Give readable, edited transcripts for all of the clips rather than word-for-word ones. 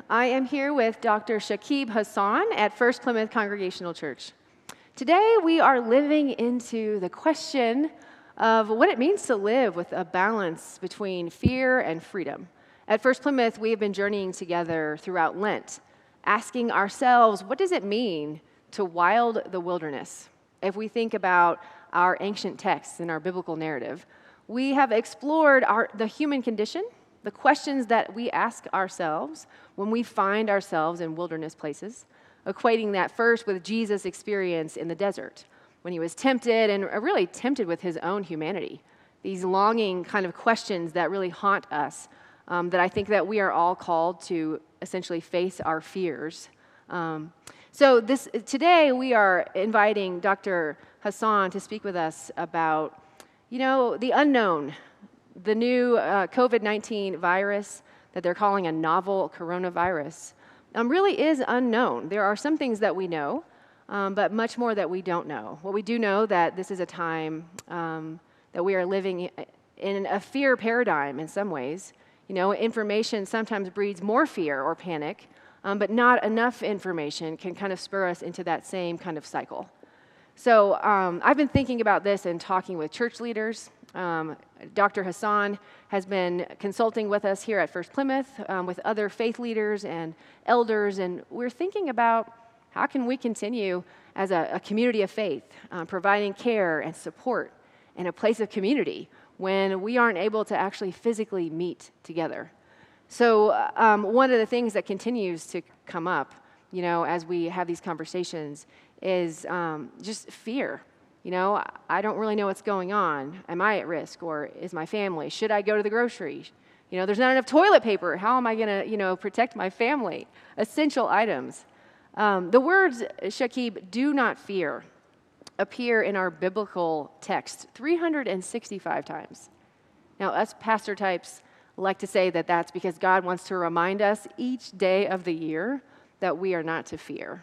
I am here with Dr. Shakib Hassan at First Plymouth Congregational Church. Today we are living into the question of what it means to live with a balance between fear and freedom. At First Plymouth, we have been journeying together throughout Lent, asking ourselves, what does it mean to wild the wilderness? If we think about our ancient texts and our biblical narrative, we have explored the human condition, the questions that we ask ourselves when we find ourselves in wilderness places, equating that first with Jesus' experience in the desert, when he was tempted and really tempted with his own humanity. These longing kind of questions that really haunt us, that I think that we are all called to essentially face our fears. Today we are inviting Dr. Hassan to speak with us about, the unknown, the new COVID-19 virus that they're calling a novel coronavirus, really is unknown. There are some things that we know, but much more that we don't know. What we do know that this is a time that we are living in a fear paradigm in some ways. Information sometimes breeds more fear or panic, but not enough information can kind of spur us into that same kind of cycle. So I've been thinking about this and talking with church leaders. Dr. Hassan has been consulting with us here at First Plymouth with other faith leaders and elders, and we're thinking about how can we continue as a community of faith, providing care and support and a place of community when we aren't able to actually physically meet together. So one of the things that continues to come up, as we have these conversations is just fear. I don't really know what's going on. Am I at risk, or is my family? Should I go to the grocery? There's not enough toilet paper. How am I going to, protect my family? Essential items. The words, Shakib, do not fear, appear in our biblical text 365 times. Now, us pastor types like to say that that's because God wants to remind us each day of the year that we are not to fear.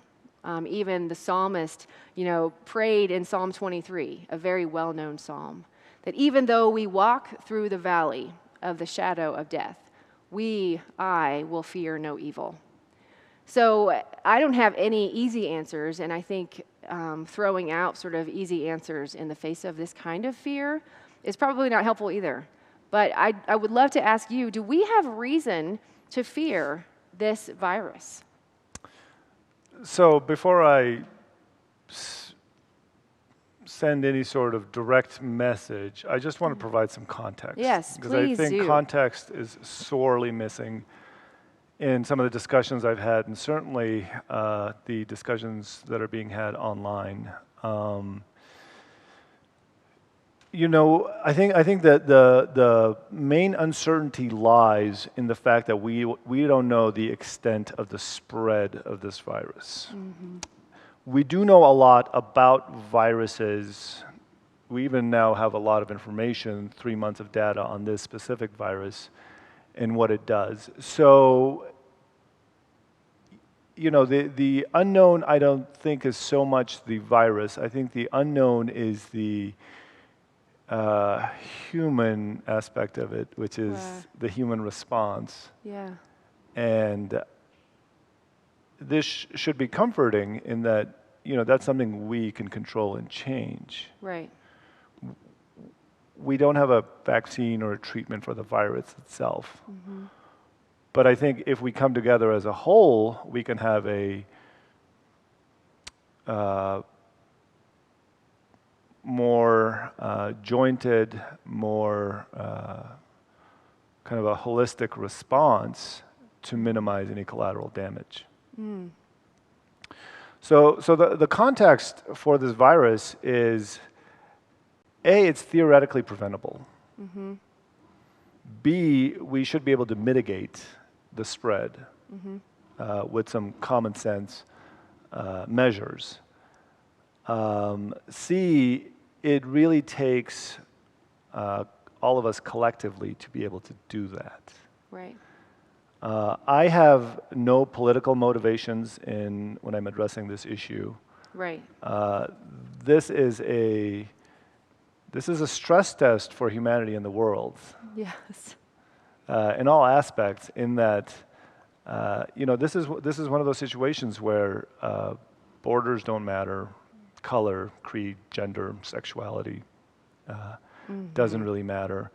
Even the psalmist, prayed in Psalm 23, a very well-known psalm, that even though we walk through the valley of the shadow of death, I will fear no evil. So I don't have any easy answers, and I think throwing out sort of easy answers in the face of this kind of fear is probably not helpful either. But I would love to ask you, do we have reason to fear this virus? So before I send any sort of direct message, I just want to provide some context. Yes, because please do. I think context is sorely missing in some of the discussions I've had, and certainly the discussions that are being had online. I think that the main uncertainty lies in the fact that we don't know the extent of the spread of this virus. Mm-hmm. We do know a lot about viruses. We even now have a lot of information, 3 months of data on this specific virus and what it does. So, the unknown, I don't think, is so much the virus. I think the unknown is the human aspect of it, which is the human response. Yeah. And this should be comforting in that, that's something we can control and change. Right. We don't have a vaccine or a treatment for the virus itself. Mm-hmm. But I think if we come together as a whole, we can have a more jointed, more kind of a holistic response to minimize any collateral damage. Mm. So the context for this virus is, A, it's theoretically preventable. Mm-hmm. B, we should be able to mitigate the spread with some common sense measures. C, it really takes all of us collectively to be able to do that. Right. I have no political motivations when I'm addressing this issue. Right. This is a stress test for humanity and the world. Yes. In all aspects, in that This is one of those situations where borders don't matter, color, creed, gender, sexuality doesn't really matter,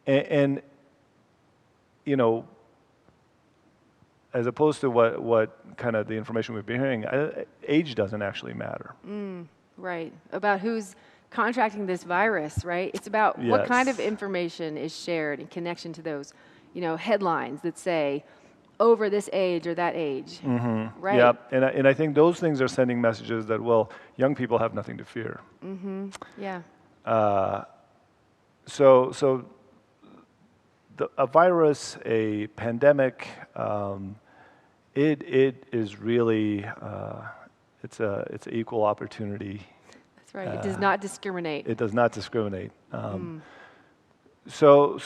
and as opposed to what kind of the information we've been hearing, age doesn't actually matter. Right. About who's contracting this virus, right? It's about what kind of information is shared in connection to those, headlines that say over this age or that age, right? Yep. And I think those things are sending messages that, well, young people have nothing to fear. Yeah. So a virus, a pandemic, it is really it's an equal opportunity. That's right. It does not discriminate. It does not discriminate. So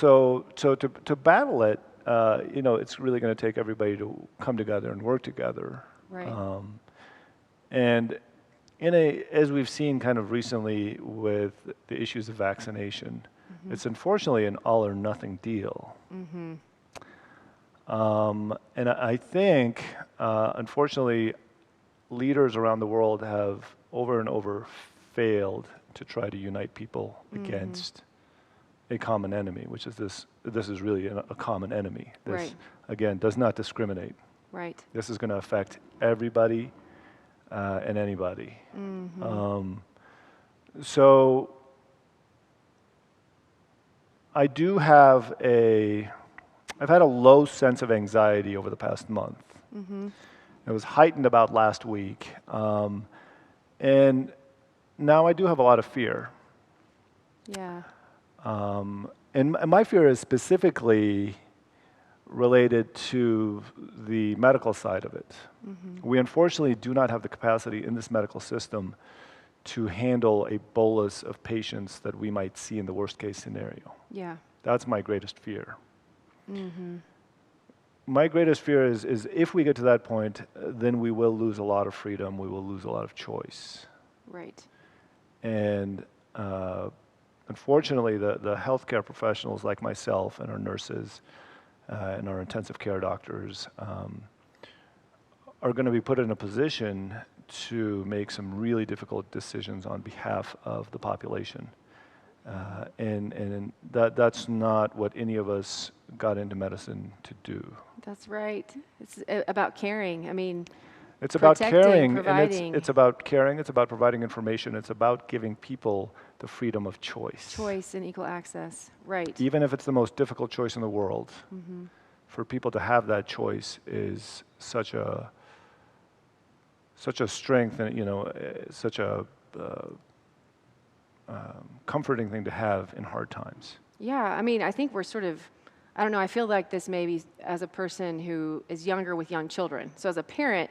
to battle it, it's really going to take everybody to come together and work together. Right. And as we've seen kind of recently with the issues of vaccination, it's unfortunately an all or nothing deal. And I think, unfortunately, leaders around the world have over and over failed to try to unite people against a common enemy, which is this is really a common enemy. This, again, does not discriminate. Right. This is going to affect everybody and anybody. So I do have I've had a low sense of anxiety over the past month. It was heightened about last week. And now I do have a lot of fear. Yeah. And my fear is specifically related to the medical side of it. We unfortunately do not have the capacity in this medical system to handle a bolus of patients that we might see in the worst case scenario. Yeah. That's my greatest fear. My greatest fear is if we get to that point, then we will lose a lot of freedom, we will lose a lot of choice. Right. And unfortunately, the healthcare professionals like myself and our nurses and our intensive care doctors are going to be put in a position to make some really difficult decisions on behalf of the population. And that's not what any of us got into medicine to do. That's right. It's about caring. I mean, it's about caring, providing. and it's about caring. It's about providing information. It's about giving people the freedom of choice. Choice and equal access. Right. Even if it's the most difficult choice in the world, for people to have that choice is such a strength, and such a comforting thing to have in hard times. Yeah, I mean, I think we're sort of, I don't know, I feel like this maybe as a person who is younger with young children. So as a parent,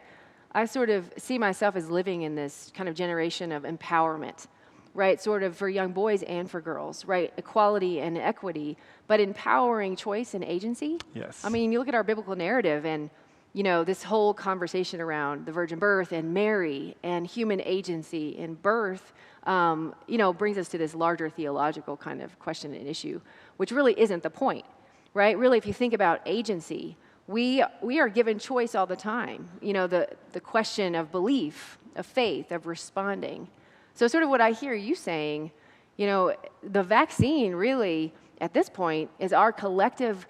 I sort of see myself as living in this kind of generation of empowerment, right? Sort of for young boys and for girls, right? Equality and equity, but empowering choice and agency. Yes. I mean, you look at our biblical narrative and, this whole conversation around the virgin birth and Mary and human agency in birth, brings us to this larger theological kind of question and issue, which really isn't the point, right? Really, if you think about agency, we are given choice all the time. The question of belief, of faith, of responding. So sort of what I hear you saying, the vaccine really, at this point, is our collective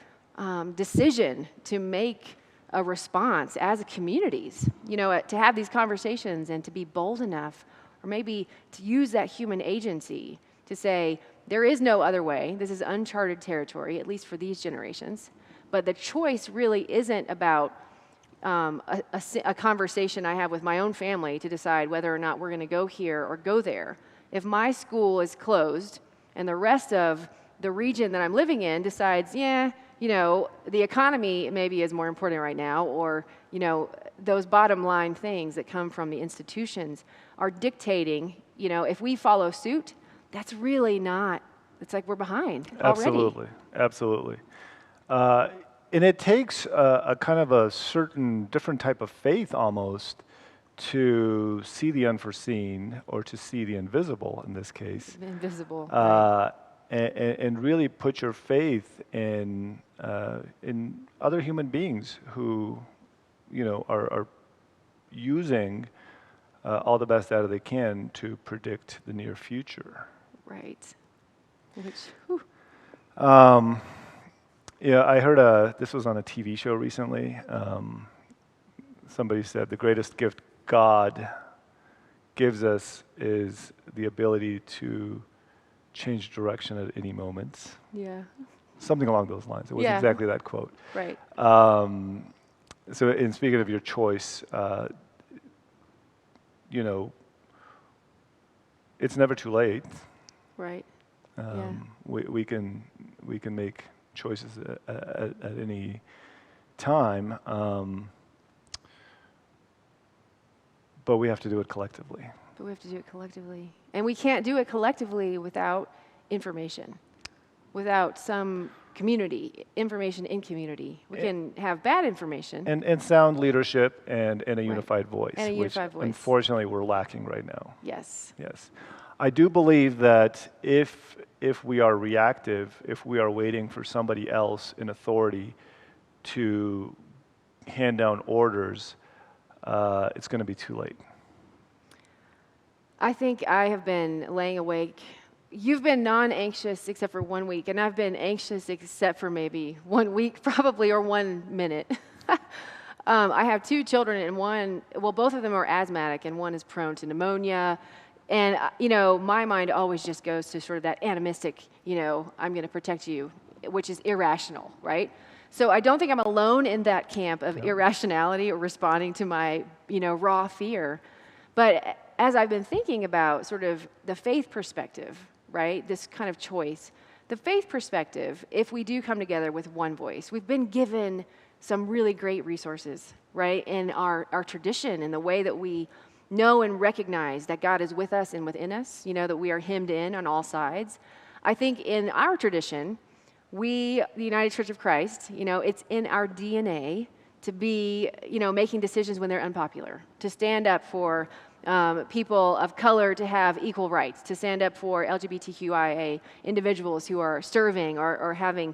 decision to make a response as communities, to have these conversations and to be bold enough, or maybe to use that human agency to say, there is no other way. This is uncharted territory, at least for these generations. But the choice really isn't about a conversation I have with my own family to decide whether or not we're going to go here or go there. If my school is closed and the rest of the region that I'm living in decides, the economy maybe is more important right now, or, those bottom line things that come from the institutions are dictating, if we follow suit, that's really not, it's like we're behind already. Absolutely. And it takes a kind of a certain different type of faith almost to see the unforeseen, or to see the invisible in this case. Invisible. And really put your faith in other human beings who are using all the best data they can to predict the near future. Right. Which, whew. Yeah, I heard this was on a TV show recently. Somebody said the greatest gift God gives us is the ability to change direction at any moment. Yeah. Something along those lines. It wasn't exactly that quote. Right. So in speaking of your choice, it's never too late. Right. We can make choices at any time, but we have to do it collectively. And we can't do it collectively without information, without some information in community. We can have bad information. And sound leadership and a unified voice, which unfortunately we're lacking right now. Yes. I do believe that if we are reactive, if we are waiting for somebody else in authority to hand down orders, it's going to be too late. I think I have been laying awake. You've been non-anxious except for 1 week, and I've been anxious except for maybe 1 week, probably, or 1 minute. I have 2 children, and both of them are asthmatic, and one is prone to pneumonia. And, my mind always just goes to sort of that animistic, I'm going to protect you, which is irrational, right? So I don't think I'm alone in that camp of irrationality or responding to my, raw fear. But as I've been thinking about sort of the faith perspective, right, this kind of choice, the faith perspective, if we do come together with one voice, we've been given some really great resources, right, in our tradition, in the way that we know and recognize that God is with us and within us, that we are hemmed in on all sides. I think in our tradition, the United Church of Christ, it's in our DNA to be, making decisions when they're unpopular, to stand up for people of color to have equal rights, to stand up for LGBTQIA individuals who are serving or having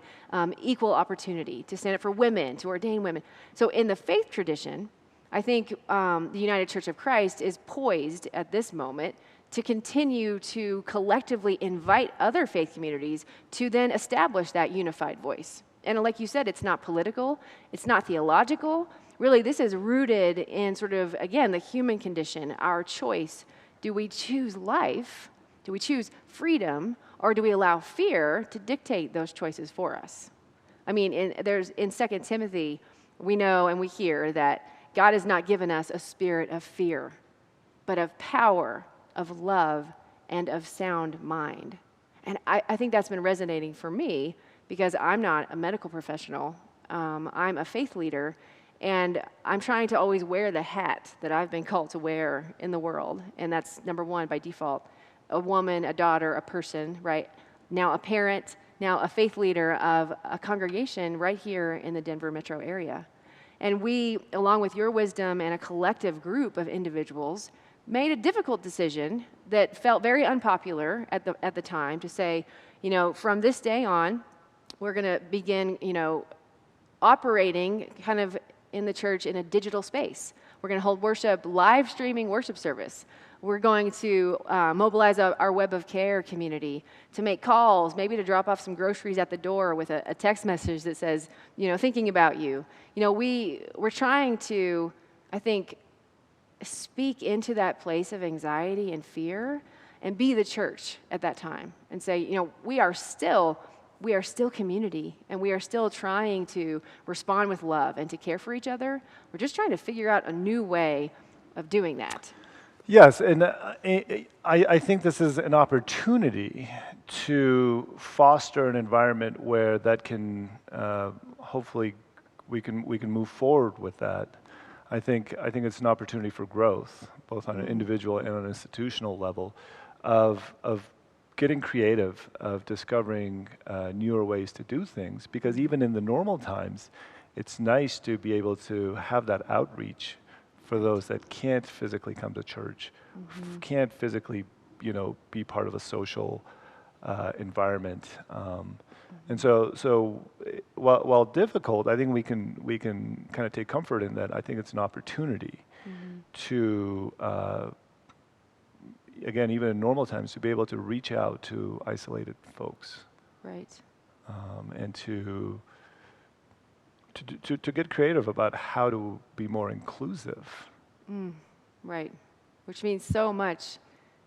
equal opportunity, to stand up for women, to ordain women. So in the faith tradition, I think the United Church of Christ is poised at this moment to continue to collectively invite other faith communities to then establish that unified voice. And like you said, it's not political, it's not theological. Really, this is rooted in sort of, again, the human condition, our choice. Do we choose life? Do we choose freedom? Or do we allow fear to dictate those choices for us? I mean, in 2 Timothy, we know and we hear that God has not given us a spirit of fear, but of power, of love, and of sound mind. And I think that's been resonating for me because I'm not a medical professional. I'm a faith leader, and I'm trying to always wear the hat that I've been called to wear in the world. And that's number one by default, a woman, a daughter, a person, right? Now a parent, now a faith leader of a congregation right here in the Denver metro area. And we, along with your wisdom and a collective group of individuals, made a difficult decision that felt very unpopular at the time to say, from this day on, we're going to begin, operating kind of in the church in a digital space. We're going to hold worship, live streaming worship service. We're going to mobilize our Web of Care community to make calls, maybe to drop off some groceries at the door with a text message that says, thinking about you. We're trying to, I think, speak into that place of anxiety and fear and be the church at that time and say, we are still community, and we are still trying to respond with love and to care for each other. We're just trying to figure out a new way of doing that. Yes, and I think this is an opportunity to foster an environment where that can hopefully we can move forward with that. I think it's an opportunity for growth, both on an individual and on an institutional level, of getting creative, of discovering newer ways to do things. Because even in the normal times, it's nice to be able to have that outreach for those that can't physically come to church, can't physically, be part of a social environment. And while difficult, I think we can kind of take comfort in that. I think it's an opportunity to, again, even in normal times, to be able to reach out to isolated folks. Right. And to get creative about how to be more inclusive. Right. Which means so much.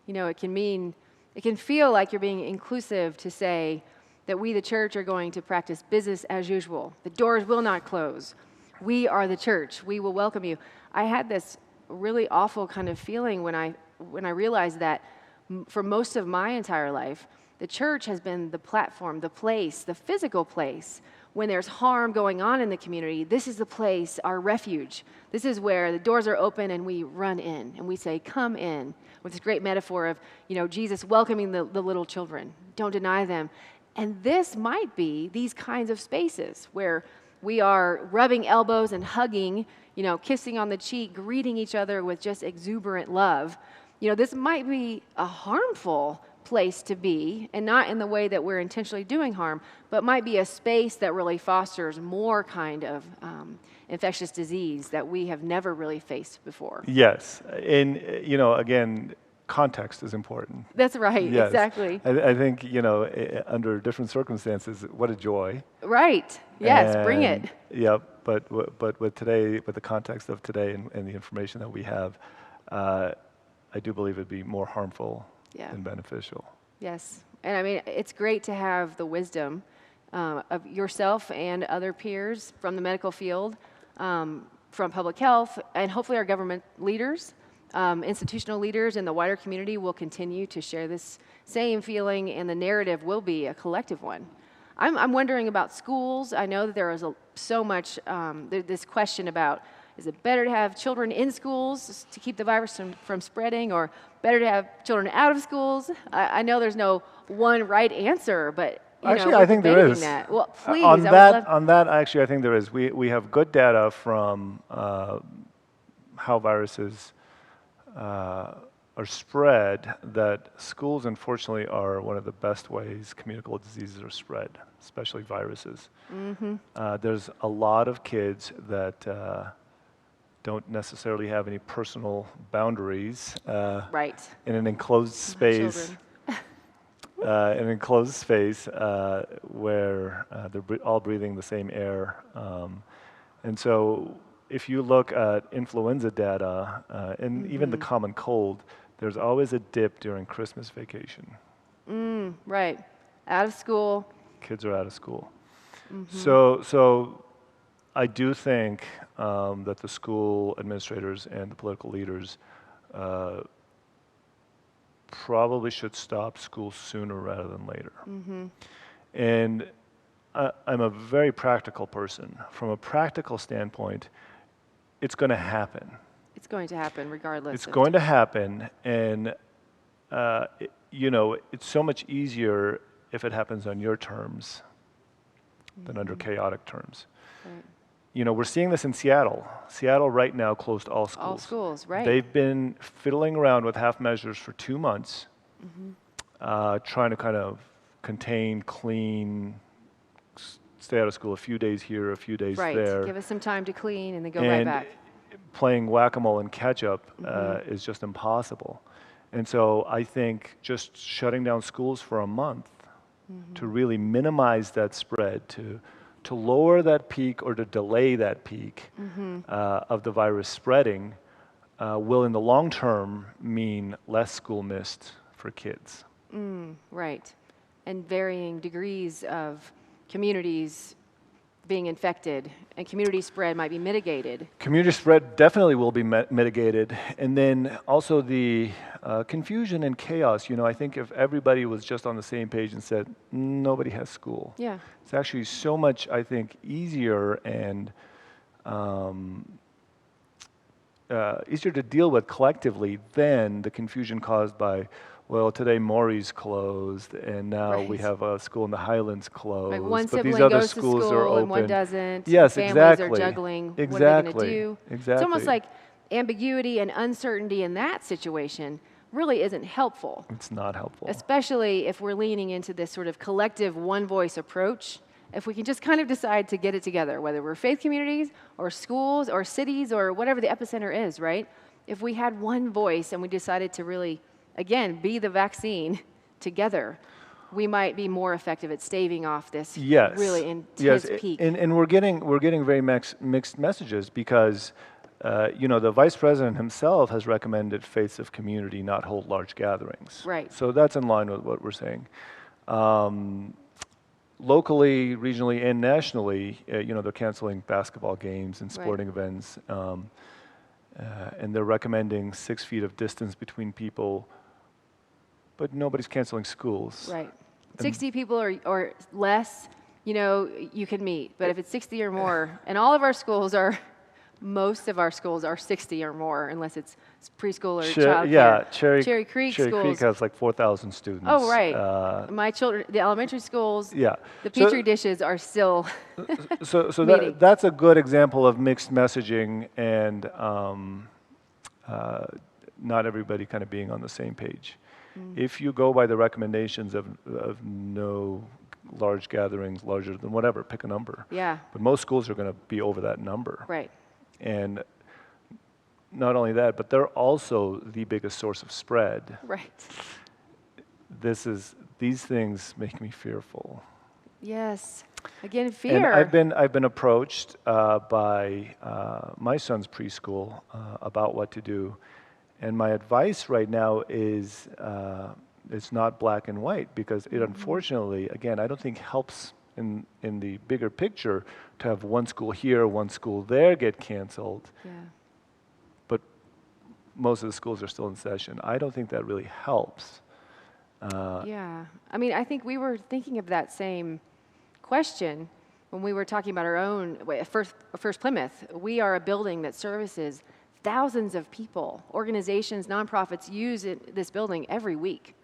It can feel like you're being inclusive to say that we, the church, are going to practice business as usual. The doors will not close. We are the church. We will welcome you. I had this really awful kind of feeling when I realized that for most of my entire life, the church has been the platform, the place, the physical place. When there's harm going on in the community, this is the place, our refuge. This is where the doors are open and we run in and we say, come in, with this great metaphor of, Jesus welcoming the little children. Don't deny them. And this might be these kinds of spaces where we are rubbing elbows and hugging, kissing on the cheek, greeting each other with just exuberant love. This might be a harmful place to be, and not in the way that we're intentionally doing harm, but might be a space that really fosters more kind of infectious disease that we have never really faced before. Yes, and again, context is important. That's right, yes. Exactly. I think, under different circumstances, what a joy. Right, yes, bring it. Yeah, but with today, with the context of today and the information that we have, I do believe it'd be more harmful than beneficial. Yes, and I mean, it's great to have the wisdom of yourself and other peers from the medical field, from public health, and hopefully our government leaders, institutional leaders in the wider community will continue to share this same feeling, and the narrative will be a collective one. I'm wondering about schools. I know that there is so much, this question about, is it better to have children in schools to keep the virus from spreading, or better to have children out of schools? I know there's no one right answer, but actually, I think there is. That. Well, please. On that, actually, I think there is. We have good data from how viruses are spread, that schools, unfortunately, are one of the best ways communicable diseases are spread, especially viruses. There's a lot of kids that don't necessarily have any personal boundaries in an enclosed space. An enclosed space where they're all breathing the same air. And so if you look at influenza data and even the common cold, there's always a dip during Christmas vacation. Right. Out of school. Kids are out of school. So I do think that the school administrators and the political leaders probably should stop school sooner rather than later. And I'm a very practical person. From a practical standpoint, it's going to happen. It's going to happen regardless. It's going to happen, and it's so much easier if it happens on your terms than under chaotic terms. Right. We're seeing this in Seattle. Seattle right now closed all schools. All schools, right. They've been fiddling around with half measures for 2 months, trying to kind of contain, clean, stay out of school a few days here, a few days there. Right, give us some time to clean and then go right back. Playing whack-a-mole and catch-up is just impossible. And so I think just shutting down schools for a month to really minimize that spread, to lower that peak or to delay that peak of the virus spreading will in the long term mean less school missed for kids. Right. And varying degrees of communities being infected, and community spread might be mitigated. Community spread definitely will be mitigated. And then also the confusion and chaos. I think if everybody was just on the same page and said, nobody has school. Yeah. It's actually so much, I think, easier and easier to deal with collectively than the confusion caused by, well, today Maury's closed, and now we have a school in the Highlands closed. Like one but sibling these other goes schools to are school open. and one doesn't. Yes, families exactly. are juggling. Exactly. What are they going to do? Exactly. It's almost like ambiguity and uncertainty in that situation really isn't helpful. It's not helpful. Especially if we're leaning into this sort of collective one voice approach. If we can just kind of decide to get it together, whether we're faith communities or schools or cities or whatever the epicenter is, right? If we had one voice and we decided to really, again, be the vaccine together, we might be more effective at staving off this really intense peak. And we're getting very mixed messages because the vice president himself has recommended faiths of community not hold large gatherings. Right. So that's in line with what we're saying. Locally, regionally, and nationally, they're canceling basketball games and sporting events, and they're recommending 6 feet of distance between people, but nobody's canceling schools. Right. 60 people or less, you can meet. But if it's 60 or more, and most of our schools are 60 or more, unless it's preschool or childcare. Yeah, Cherry Creek schools. Creek has like 4,000 students. Oh, right. My children, the elementary schools, the Petri dishes are still that's a good example of mixed messaging and not everybody kind of being on the same page. If you go by the recommendations of no large gatherings, larger than whatever, pick a number. Yeah. But most schools are going to be over that number. Right. And not only that, but they're also the biggest source of spread. Right. These things make me fearful. Yes. Again, fear. And I've been approached by my son's preschool about what to do. And my advice right now is it's not black and white, because it unfortunately, again, I don't think helps in the bigger picture to have one school here, one school there get canceled. Yeah. But most of the schools are still in session. I don't think that really helps. Yeah. I mean, I think we were thinking of that same question when we were talking about our own, First Plymouth. We are a building that services thousands of people, organizations, nonprofits use this building every week.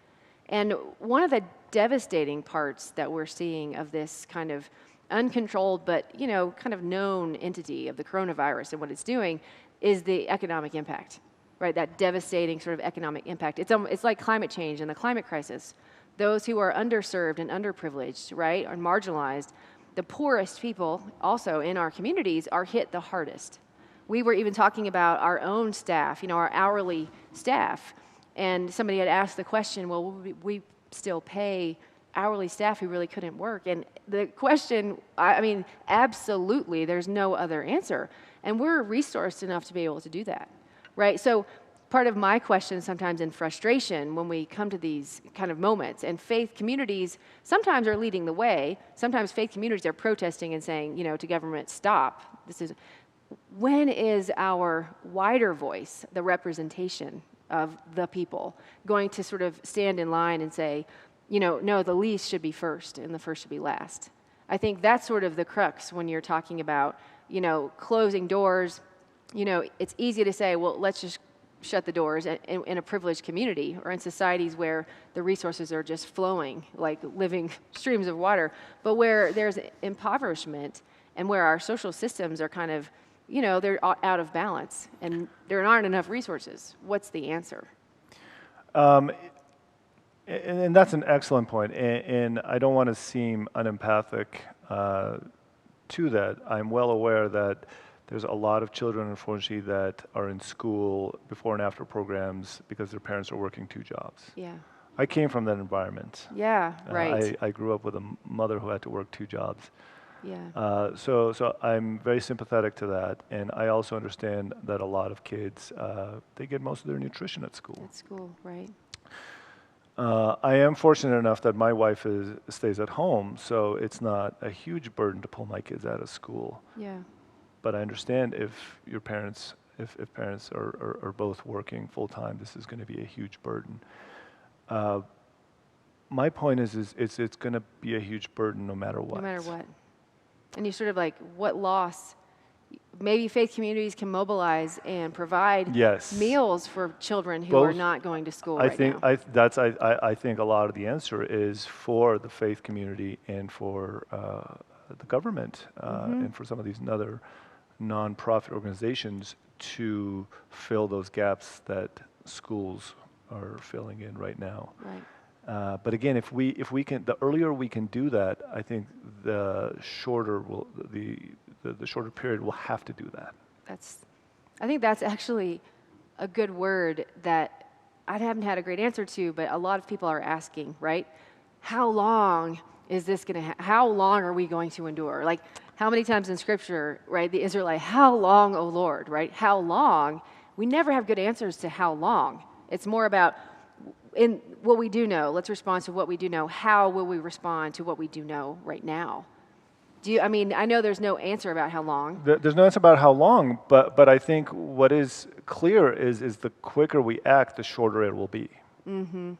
And one of the devastating parts that we're seeing of this kind of uncontrolled but, kind of known entity of the coronavirus and what it's doing is the economic impact, right? That devastating sort of economic impact. It's like climate change and the climate crisis. Those who are underserved and underprivileged, right, are marginalized. The poorest people also in our communities are hit the hardest. We were even talking about our own staff, our hourly staff. And somebody had asked the question, well, will we still pay hourly staff who really couldn't work? And the question, absolutely, there's no other answer. And we're resourced enough to be able to do that, right? So part of my question sometimes in frustration when we come to these kind of moments, and faith communities sometimes are leading the way. Sometimes faith communities are protesting and saying, to government, stop. When is our wider voice, the representation of the people, going to sort of stand in line and say, no, the least should be first and the first should be last? I think that's sort of the crux when you're talking about, closing doors. It's easy to say, well, let's just shut the doors in a privileged community or in societies where the resources are just flowing like living streams of water, but where there's impoverishment and where our social systems are kind of, they're out of balance and there aren't enough resources. What's the answer? And that's an excellent point. And I don't want to seem unempathic to that. I'm well aware that there's a lot of children, unfortunately, that are in school before and after programs because their parents are working 2 jobs. Yeah. I came from that environment. Yeah, right. I grew up with a mother who had to work 2 jobs. Yeah. So I'm very sympathetic to that, and I also understand that a lot of kids they get most of their nutrition at school. At school, right? I am fortunate enough that my wife stays at home, so it's not a huge burden to pull my kids out of school. Yeah. But I understand if parents are both working full time, this is going to be a huge burden. My point is it's going to be a huge burden no matter what. No matter what. And you sort of like, what loss? Maybe faith communities can mobilize and provide meals for children who are not going to school right now. I think a lot of the answer is for the faith community and for the government and for some of these other nonprofit organizations to fill those gaps that schools are filling in right now. Right. But again, if we can, the earlier we can do that, I think the shorter the shorter period will have to do that. I think that's actually a good word that I haven't had a great answer to, but a lot of people are asking, right? How long is this going to, how long are we going to endure? Like, how many times in Scripture, right, the Israelite, how long, O Lord, right? How long? We never have good answers to how long. It's more about in what we do know. Let's respond to what we do know. How will we respond to what we do know right now? I mean, I know there's no answer about how long. There's no answer about how long, but I think what is clear is the quicker we act, the shorter it will be. Mm-hmm.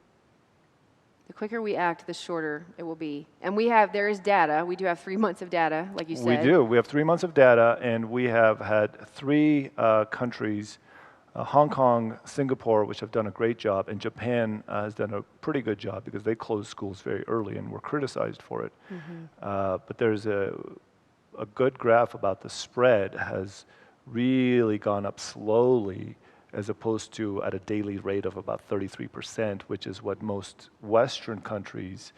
The quicker we act, the shorter it will be. And there is data. We do have 3 months of data, like you said. We do. We have 3 months of data, and we have had 3 countries, Hong Kong, Singapore, which have done a great job, and Japan has done a pretty good job because they closed schools very early and were criticized for it. Mm-hmm. But there's a good graph about the spread has really gone up slowly as opposed to at a daily rate of about 33%, which is what most Western countries,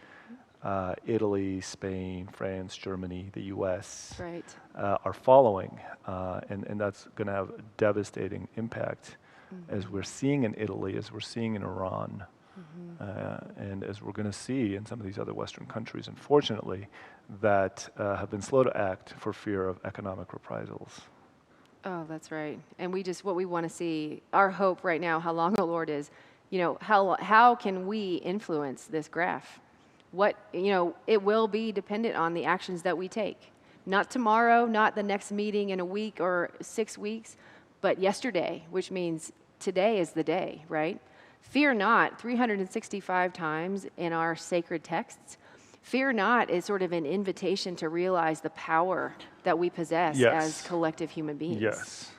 Italy, Spain, France, Germany, the US, right, are following. And that's going to have a devastating impact as we're seeing in Italy, as we're seeing in Iran, and as we're going to see in some of these other Western countries, unfortunately, that have been slow to act for fear of economic reprisals. Oh, that's right. And what we want to see, our hope right now, how long, O Lord, is, how can we influence this graph? It will be dependent on the actions that we take. Not tomorrow, not the next meeting in a week or 6 weeks, but yesterday, which means today is the day, right? Fear not, 365 times in our sacred texts. Fear not is sort of an invitation to realize the power that we possess as collective human beings. Yes.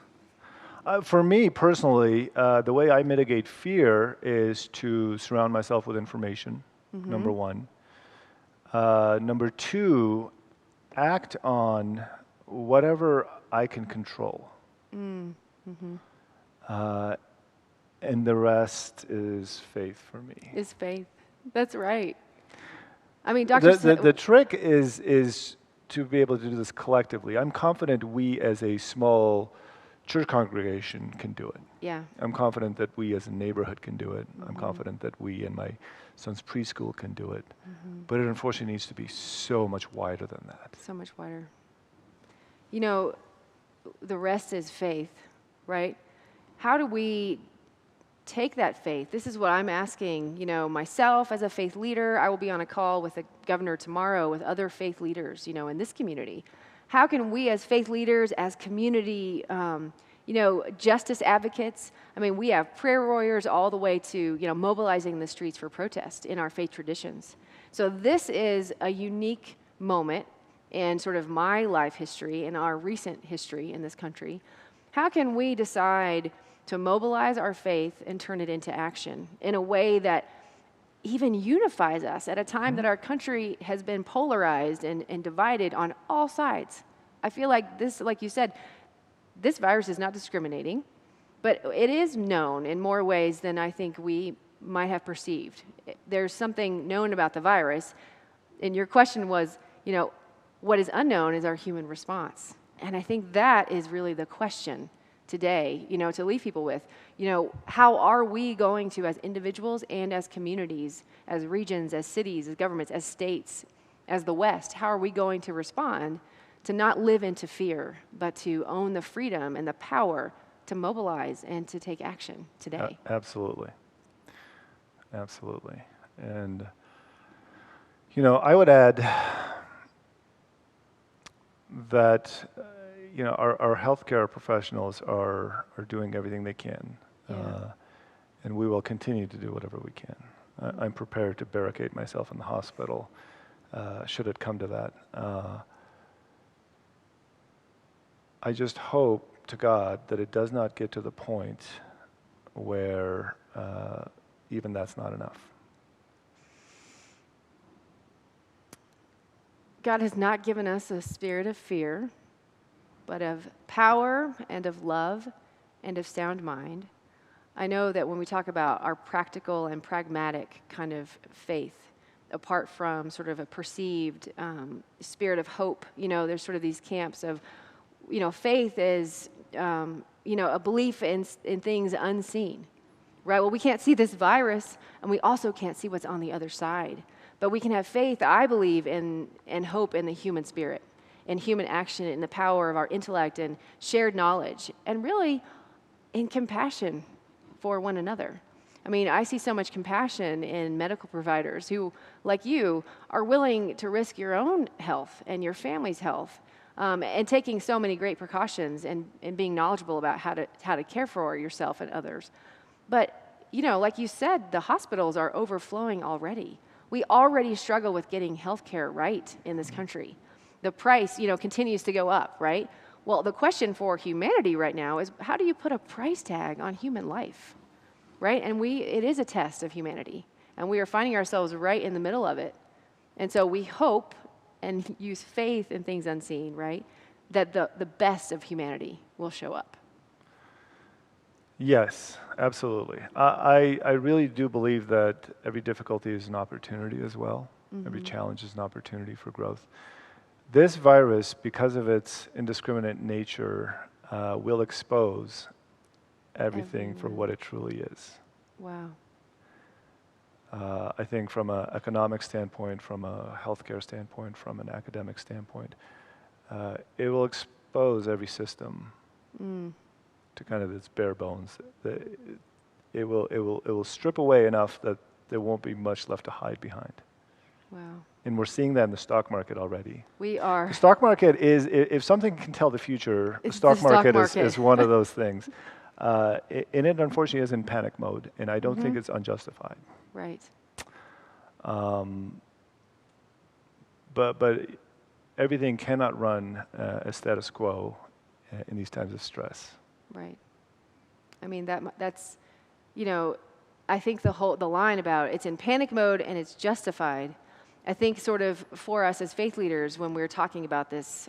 For me personally, the way I mitigate fear is to surround myself with information, number one. Number two, act on whatever I can control. And the rest is faith for me. Is faith. That's right. I mean, The trick is to be able to do this collectively. I'm confident we as a small church congregation can do it. Yeah. I'm confident that we as a neighborhood can do it. I'm confident that we in my son's preschool can do it. But it unfortunately needs to be so much wider than that. So much wider. The rest is faith, right? How do we take that faith? This is what I'm asking, myself as a faith leader. I will be on a call with the governor tomorrow with other faith leaders, in this community. How can we as faith leaders, as community, justice advocates, we have prayer warriors all the way to, mobilizing the streets for protest in our faith traditions. So this is a unique moment in sort of my life history and our recent history in this country. How can we decide to mobilize our faith and turn it into action in a way that even unifies us at a time that our country has been polarized and divided on all sides? I feel like this, like you said, this virus is not discriminating, but it is known in more ways than I think we might have perceived. There's something known about the virus, and your question was, what is unknown is our human response. And I think that is really the question today, to leave people with, how are we going to, as individuals and as communities, as regions, as cities, as governments, as states, as the West, how are we going to respond to not live into fear, but to own the freedom and the power to mobilize and to take action today? Absolutely. Absolutely. And, I would add that our healthcare professionals are doing everything they can, and we will continue to do whatever we can. I'm prepared to barricade myself in the hospital should it come to that. I just hope to God that it does not get to the point where even that's not enough. God has not given us a spirit of fear, but of power and of love and of sound mind. I know that when we talk about our practical and pragmatic kind of faith, apart from sort of a perceived spirit of hope, there's sort of these camps of, faith is, a belief in things unseen, right? Well, we can't see this virus, and we also can't see what's on the other side. But we can have faith, I believe, and hope in the human spirit, in human action, in the power of our intellect and shared knowledge, and really in compassion for one another. I mean, I see so much compassion in medical providers who, like you, are willing to risk your own health and your family's health, and taking so many great precautions and being knowledgeable about how to care for yourself and others. But, like you said, the hospitals are overflowing already. We already struggle with getting healthcare right in this country. The price, continues to go up, right? Well, the question for humanity right now is, how do you put a price tag on human life, right? And it is a test of humanity, and we are finding ourselves right in the middle of it. And so we hope and use faith in things unseen, right? That the best of humanity will show up. Yes, absolutely. I really do believe that every difficulty is an opportunity as well. Mm-hmm. Every challenge is an opportunity for growth. This virus, because of its indiscriminate nature, will expose everything for what it truly is. Wow. I think from an economic standpoint, from a healthcare standpoint, from an academic standpoint, it will expose every system to kind of its bare bones. It will strip away enough that there won't be much left to hide behind. Wow. And we're seeing that in the stock market already. We are. The stock market is, if something can tell the future, the stock market is one of those things. And it unfortunately is in panic mode, and I don't think it's unjustified. Right. But everything cannot run a status quo in these times of stress. Right. I mean, that's, I think the line about it's in panic mode and it's justified, I think sort of for us as faith leaders, when we're talking about this,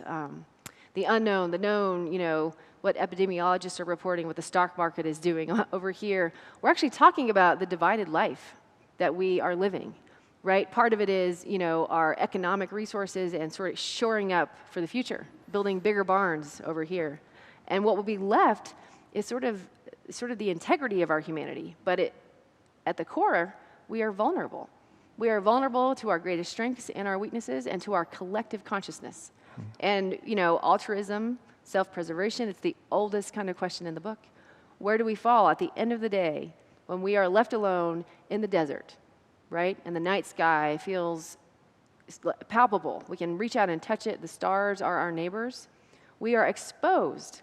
the unknown, the known, what epidemiologists are reporting, what the stock market is doing over here, we're actually talking about the divided life that we are living, right? Part of it is, our economic resources and sort of shoring up for the future, building bigger barns over here. And what will be left is sort of the integrity of our humanity. But at the core, we are vulnerable. We are vulnerable to our greatest strengths and our weaknesses and to our collective consciousness. And, altruism, self-preservation, it's the oldest kind of question in the book. Where do we fall at the end of the day when we are left alone in the desert, right? And the night sky feels palpable. We can reach out and touch it. The stars are our neighbors. We are exposed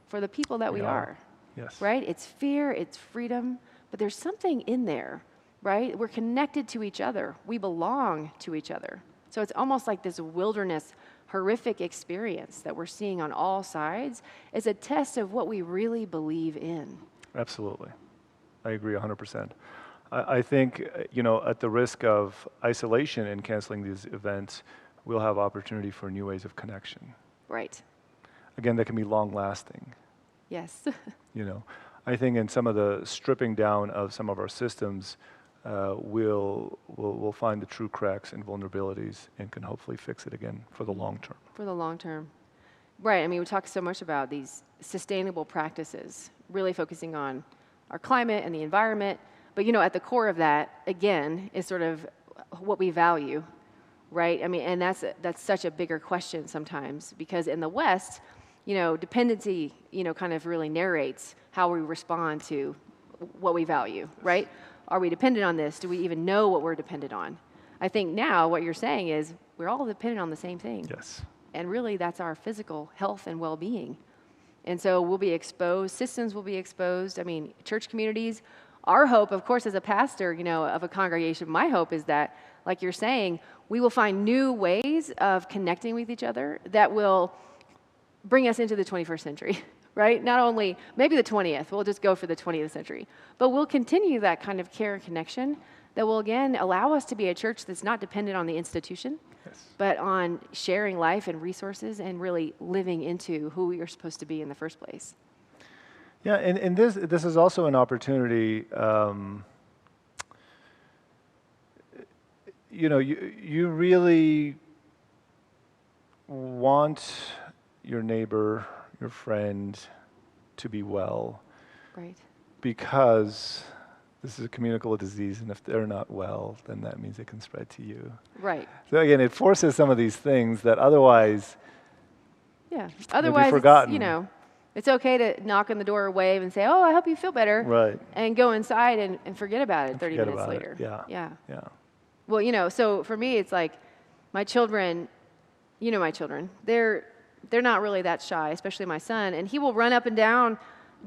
for the people that we are. Yes. Right? It's fear, it's freedom, but there's something in there, right? We're connected to each other. We belong to each other. So it's almost like this wilderness, horrific experience that we're seeing on all sides is a test of what we really believe in. Absolutely. I agree 100%. I think, at the risk of isolation in canceling these events, we'll have opportunity for new ways of connection. Right. Again, that can be long-lasting. Yes. I think in some of the stripping down of some of our systems, we'll find the true cracks and vulnerabilities and can hopefully fix it again for the long term. For the long term. Right. I mean, we talk so much about these sustainable practices, really focusing on our climate and the environment. But, at the core of that, again, is sort of what we value, right? I mean, and that's such a bigger question sometimes because in the West, dependency, kind of really narrates how we respond to what we value, right? Are we dependent on this? Do we even know what we're dependent on? I think now what you're saying is we're all dependent on the same thing. Yes. And really that's our physical health and well-being. And so we'll be exposed, systems will be exposed. I mean, church communities, our hope, of course, as a pastor, of a congregation, my hope is that, like you're saying, we will find new ways of connecting with each other that will bring us into the 21st century, right? Not only, maybe the 20th, we'll just go for the 20th century, but we'll continue that kind of care and connection that will, again, allow us to be a church that's not dependent on the institution, but on sharing life and resources and really living into who we are supposed to be in the first place. Yeah, and this is also an opportunity. You really want your neighbor, your friend, to be well, Right. because this is a communicable disease, and if they're not well, then that means it can spread to you. Right. So again, it forces some of these things that otherwise Yeah. would be Otherwise, forgotten. it's okay to knock on the door or wave and say, "Oh, I hope you feel better," Right. and go inside and forget about it 30 Forget minutes about later. it. Yeah. Yeah. Yeah. Well, so for me, it's like my children. My children. They're not really that shy, especially my son, and he will run up and down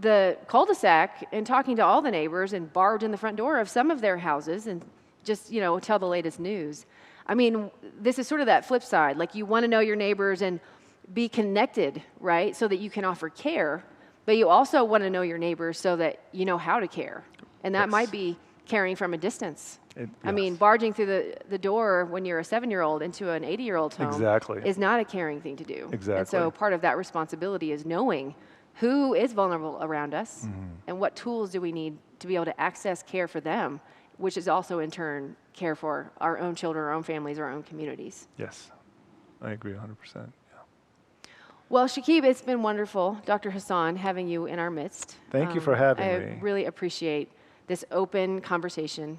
the cul-de-sac and talking to all the neighbors and barge in the front door of some of their houses and just, tell the latest news. I mean, this is sort of that flip side. Like, you want to know your neighbors and be connected, right? So that you can offer care, but you also want to know your neighbors so that you know how to care. And that Yes. might be caring from a distance. I mean, Yes. barging through the door when you're a 7-year-old into an 80-year-old's home Exactly. is not a caring thing to do. Exactly. And so part of that responsibility is knowing who is vulnerable around us and what tools do we need to be able to access care for them, which is also in turn care for our own children, our own families, our own communities. Yes, I agree 100%. Yeah. Well, Shakib, it's been wonderful, Dr. Hassan, having you in our midst. Thank you for having I me. really appreciate this open conversation.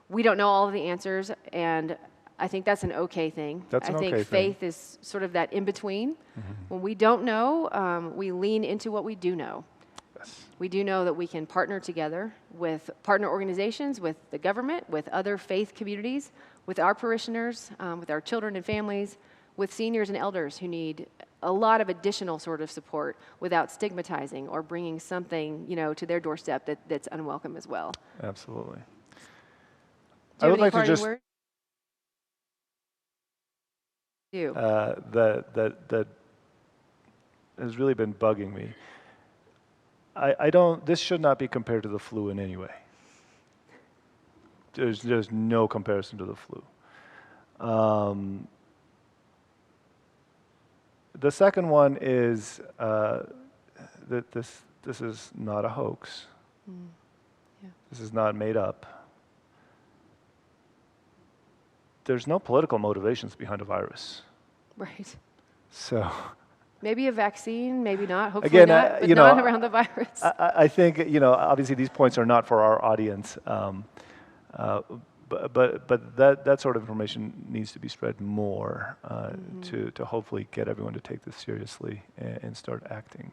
We don't know all of the answers, and I think that's an okay thing. That's an I think okay faith thing. is sort of that in between. When we don't know, we lean into what we do know. Yes. We do know that we can partner together with partner organizations, with the government, with other faith communities, with our parishioners, with our children and families, with seniors and elders who need a lot of additional sort of support without stigmatizing or bringing something, to their doorstep that's unwelcome as well. Absolutely. Do I you would have any like to parting just words? You. that has really been bugging me. This should not be compared to the flu in any way. There's no comparison to the flu. The second one is that this is not a hoax. Yeah. This is not made up. There's no political motivations behind a virus. Right. So Maybe a vaccine, maybe not. Hopefully again, not, but not around the virus. I think obviously these points are not for our audience, but that sort of information needs to be spread more to hopefully get everyone to take this seriously and start acting.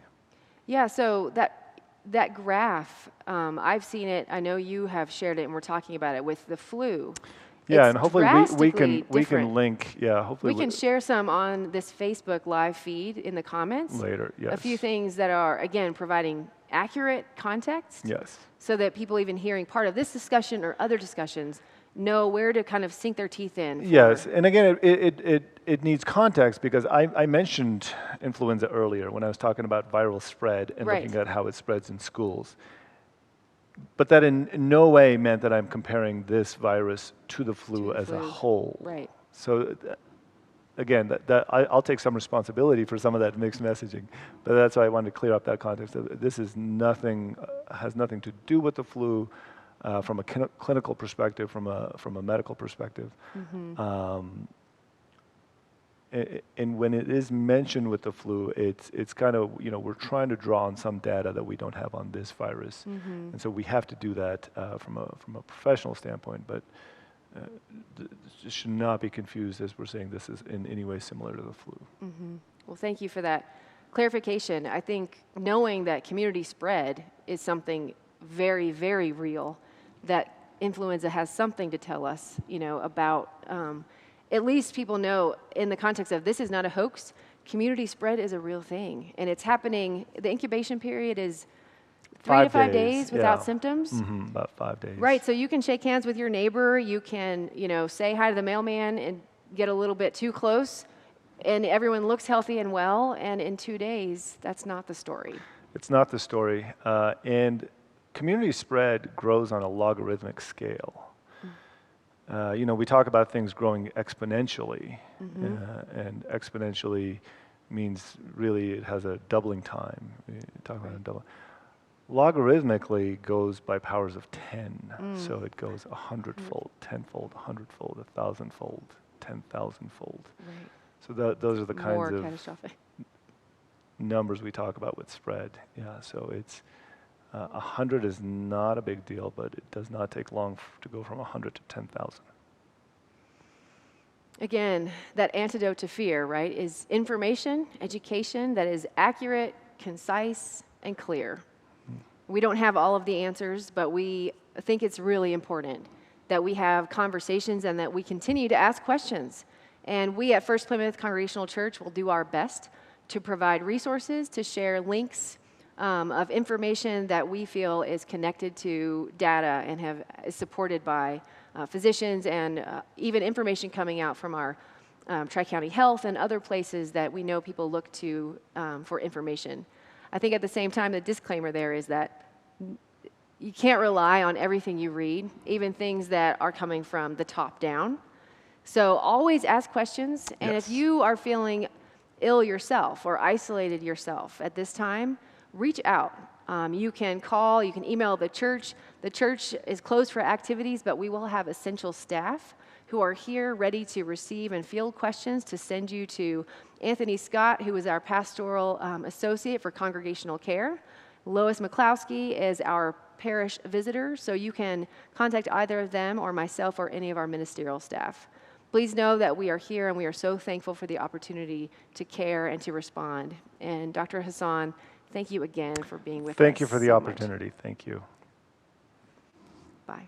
Yeah, so that graph, I've seen it. I know you have shared it, and we're talking about it with the flu. Yeah, It's and hopefully we can different. link. Yeah, hopefully We can share some on this Facebook live feed in the comments. later. Yes. A few things that are, again, providing accurate context. Yes. So that people even hearing part of this discussion or other discussions know where to kind of sink their teeth in. Yes, and again, it needs context because I mentioned influenza earlier when I was talking about viral spread and Right. looking at how it spreads in schools. But that in no way meant that I'm comparing this virus to the flu To the as a flu. whole. Right. So again, I'll take some responsibility for some of that mixed messaging, but that's why I wanted to clear up that context. This is nothing, has nothing to do with the flu from a clinical perspective, from a medical perspective. And when it is mentioned with the flu, it's kind of, we're trying to draw on some data that we don't have on this virus. And so we have to do that from a professional standpoint, but this should not be confused as we're saying this is in any way similar to the flu. Well, thank you for that clarification. I think knowing that community spread is something very, very real, that influenza has something to tell us, about, at least people know in the context of this is not a hoax, community spread is a real thing. And it's happening, the incubation period is 3 to 5 days without symptoms. About 5 days. Right, so you can shake hands with your neighbor, you can, say hi to the mailman and get a little bit too close, and everyone looks healthy and well, and in 2 days, that's not the story. It's not the story. And community spread grows on a logarithmic scale. We talk about things growing exponentially, and exponentially means really it has a doubling time. We talk about a double. Logarithmically goes by powers of 10. So it goes 100-fold, 10-fold, 100-fold, 1,000-fold, 10,000-fold. Right. So those are the More kinds of catastrophic. numbers we talk about with spread. Yeah, so it's 100 is not a big deal, but it does not take long to go from 100 to 10,000. Again, that antidote to fear, right, is information, education that is accurate, concise, and clear. We don't have all of the answers, but we think it's really important that we have conversations and that we continue to ask questions. And we at First Plymouth Congregational Church will do our best to provide resources, to share links of information that we feel is connected to data and is supported by physicians and even information coming out from our Tri-County Health and other places that we know people look to for information. I think at the same time, the disclaimer there is that you can't rely on everything you read, even things that are coming from the top down. So always ask questions, and Yes. if you are feeling ill yourself or isolated yourself at this time, reach out. You can call, you can email the church. The church is closed for activities, but we will have essential staff who are here ready to receive and field questions to send you to Anthony Scott, who is our pastoral associate for congregational care. Lois McClowski is our parish visitor, so you can contact either of them or myself or any of our ministerial staff. Please know that we are here and we are so thankful for the opportunity to care and to respond. And Dr. Hassan, thank you again for being with us. Thank you for the so much. opportunity. Thank you. Bye.